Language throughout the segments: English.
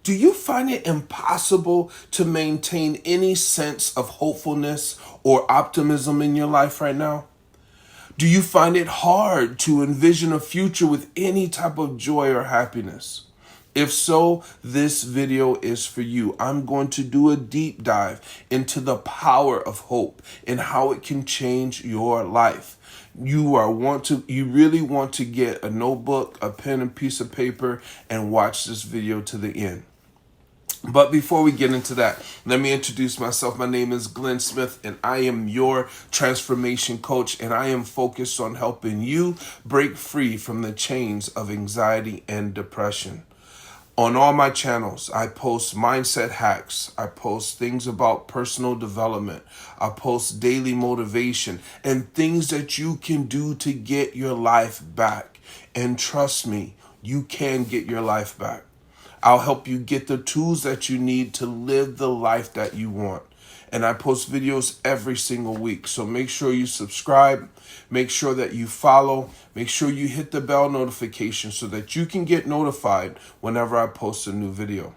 Do you find it impossible to maintain any sense of hopefulness or optimism in your life right now? Do you find it hard to envision a future with any type of joy or happiness? If so, this video is for you. I'm going to do a deep dive into the power of hope and how it can change your life. You really want to get a notebook, a pen, and piece of paper and watch this video to the end. But before we get into that, let me introduce myself. My name is Glenn Smith, and I am your transformation coach, and I am focused on helping you break free from the chains of anxiety and depression. On all my channels, I post mindset hacks. I post things about personal development. I post daily motivation and things that you can do to get your life back. And trust me, you can get your life back. I'll help you get the tools that you need to live the life that you want. And I post videos every single week. So make sure you subscribe, make sure that you follow, make sure you hit the bell notification so that you can get notified whenever I post a new video.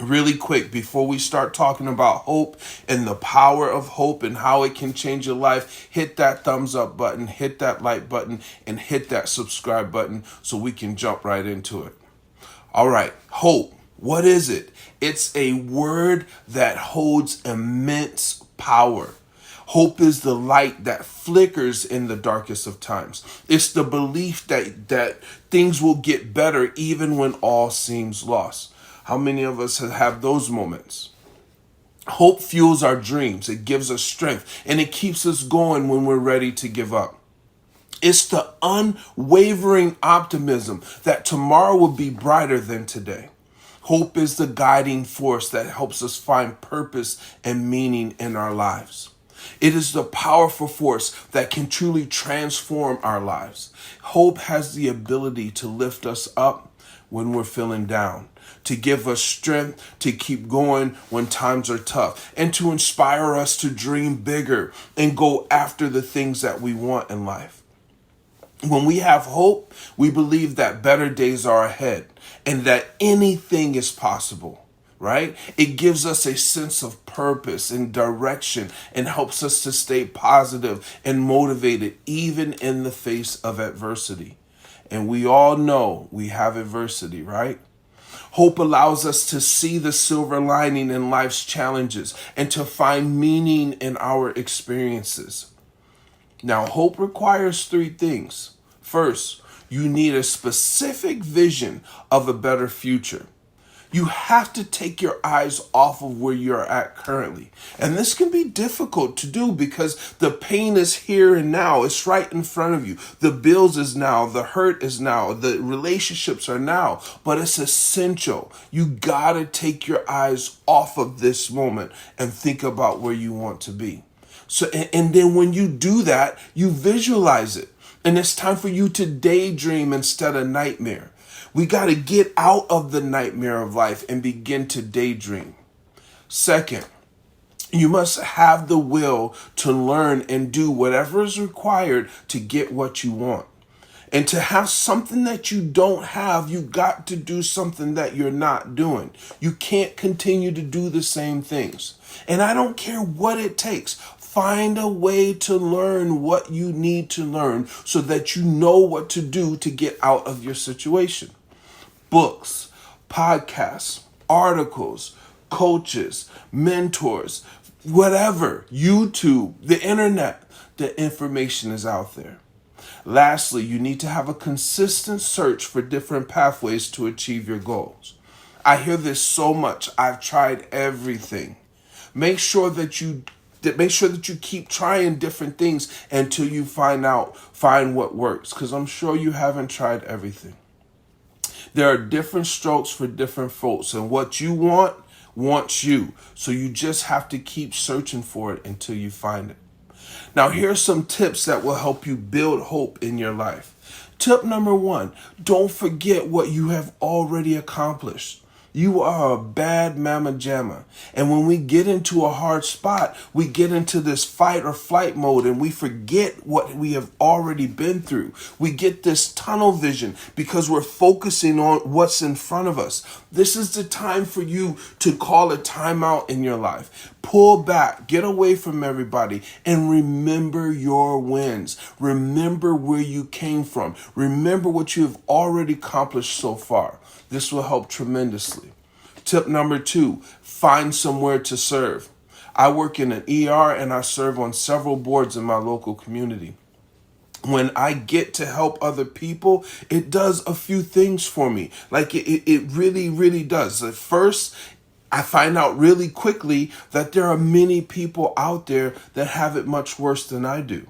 Really quick, before we start talking about hope and the power of hope and how it can change your life, hit that thumbs up button, hit that like button, and hit that subscribe button so we can jump right into it. All right, hope. What is it? It's a word that holds immense power. Hope is the light that flickers in the darkest of times. It's the belief that things will get better even when all seems lost. How many of us have those moments? Hope fuels our dreams. It gives us strength, and it keeps us going when we're ready to give up. It's the unwavering optimism that tomorrow will be brighter than today. Hope is the guiding force that helps us find purpose and meaning in our lives. It is the powerful force that can truly transform our lives. Hope has the ability to lift us up when we're feeling down, to give us strength to keep going when times are tough, and to inspire us to dream bigger and go after the things that we want in life. When we have hope, we believe that better days are ahead and that anything is possible, right? It gives us a sense of purpose and direction and helps us to stay positive and motivated even in the face of adversity. And we all know we have adversity, right? Hope allows us to see the silver lining in life's challenges and to find meaning in our experiences. Now, hope requires three things. First, you need a specific vision of a better future. You have to take your eyes off of where you're at currently. And this can be difficult to do because the pain is here and now. It's right in front of you. The bills is now. The hurt is now. The relationships are now. But it's essential. You got to take your eyes off of this moment and think about where you want to be. So, and then when you do that, you visualize it. And it's time for you to daydream instead of nightmare. We got to get out of the nightmare of life and begin to daydream. Second, you must have the will to learn and do whatever is required to get what you want. And to have something that you don't have, you got to do something that you're not doing. You can't continue to do the same things. And I don't care what it takes. Find a way to learn what you need to learn so that you know what to do to get out of your situation. Books, podcasts, articles, coaches, mentors, whatever, YouTube, the internet, the information is out there. Lastly, you need to have a consistent search for different pathways to achieve your goals. I hear this so much. I've tried everything. Make sure that you keep trying different things until you find what works, because I'm sure you haven't tried everything. There are different strokes for different folks, and what you want wants you. So you just have to keep searching for it until you find it. Now, here's some tips that will help you build hope in your life. Tip number 1, don't forget what you have already accomplished. You are a bad mama jamma. And when we get into a hard spot, we get into this fight or flight mode and we forget what we have already been through. We get this tunnel vision because we're focusing on what's in front of us. This is the time for you to call a timeout in your life. Pull back, get away from everybody, and remember your wins. Remember where you came from. Remember what you have already accomplished so far. This will help tremendously. Tip number 2, find somewhere to serve. I work in an ER and I serve on several boards in my local community. When I get to help other people, it does a few things for me. Like it really, really does. At first, I find out really quickly that there are many people out there that have it much worse than I do.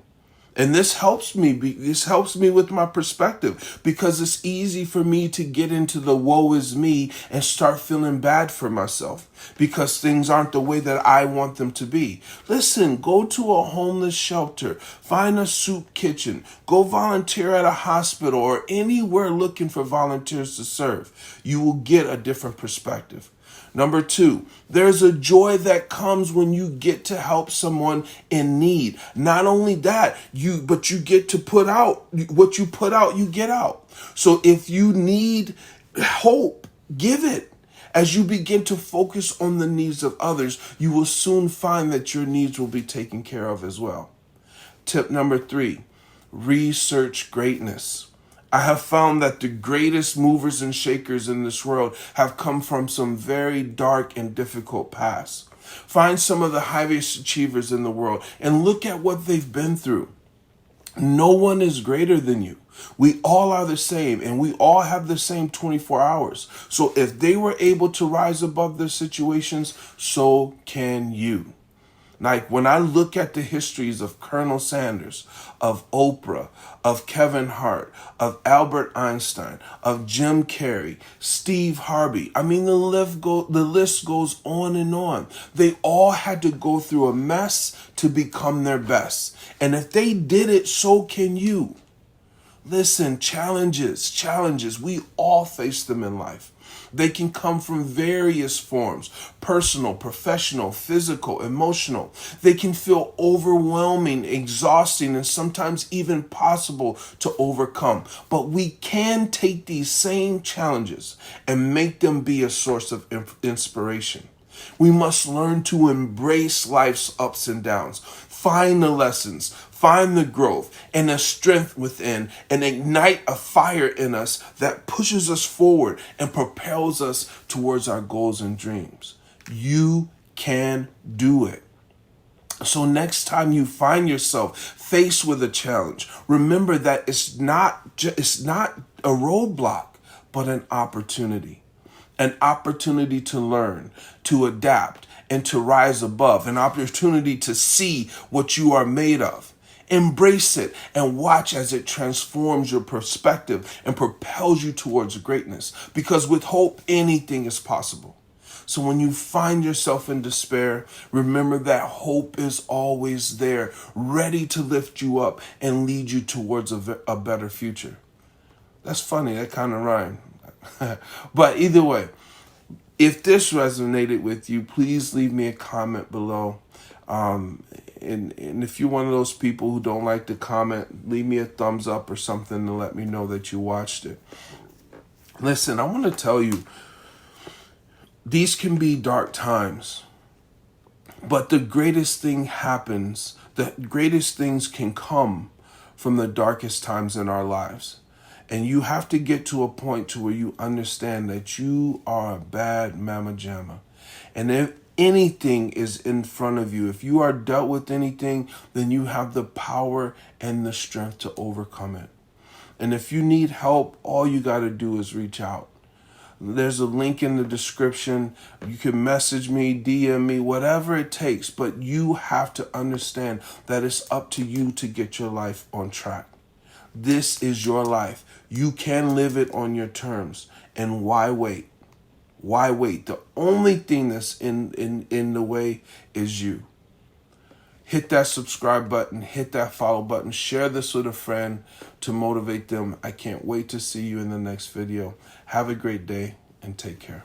And this helps me. This helps me with my perspective because it's easy for me to get into the woe is me and start feeling bad for myself because things aren't the way that I want them to be. Listen, go to a homeless shelter, find a soup kitchen, go volunteer at a hospital or anywhere looking for volunteers to serve. You will get a different perspective. Number 2, there's a joy that comes when you get to help someone in need. Not only that, but you get to put out what you put out, you get out. So if you need hope, give it. As you begin to focus on the needs of others, you will soon find that your needs will be taken care of as well. Tip number 3, research greatness. I have found that the greatest movers and shakers in this world have come from some very dark and difficult pasts. Find some of the highest achievers in the world and look at what they've been through. No one is greater than you. We all are the same and we all have the same 24 hours. So if they were able to rise above their situations, so can you. Like when I look at the histories of Colonel Sanders, of Oprah, of Kevin Hart, of Albert Einstein, of Jim Carrey, Steve Harvey, I mean the list goes on and on. They all had to go through a mess to become their best. And if they did it, so can you. Listen, challenges, we all face them in life. They can come from various forms: personal, professional, physical, emotional. They can feel overwhelming, exhausting, and sometimes even impossible to overcome. But we can take these same challenges and make them be a source of inspiration. We must learn to embrace life's ups and downs, find the lessons, find the growth and the strength within, and ignite a fire in us that pushes us forward and propels us towards our goals and dreams. You can do it. So next time you find yourself faced with a challenge, remember that it's not a roadblock, but an opportunity. An opportunity to learn, to adapt, and to rise above. An opportunity to see what you are made of. Embrace it and watch as it transforms your perspective and propels you towards greatness. Because with hope, anything is possible. So when you find yourself in despair, remember that hope is always there, ready to lift you up and lead you towards a better future. That's funny, that kind of rhymed. But either way, if this resonated with you, please leave me a comment below. And if you're one of those people who don't like to comment, leave me a thumbs up or something to let me know that you watched it. Listen, I want to tell you, these can be dark times, but the greatest things can come from the darkest times in our lives. And you have to get to a point to where you understand that you are a bad mama jamma. And if anything is in front of you, if you are dealt with anything, then you have the power and the strength to overcome it. And if you need help, all you got to do is reach out. There's a link in the description. You can message me, DM me, whatever it takes. But you have to understand that it's up to you to get your life on track. This is your life. You can live it on your terms. And why wait? Why wait? The only thing that's in the way is you. Hit that subscribe button. Hit that follow button. Share this with a friend to motivate them. I can't wait to see you in the next video. Have a great day and take care.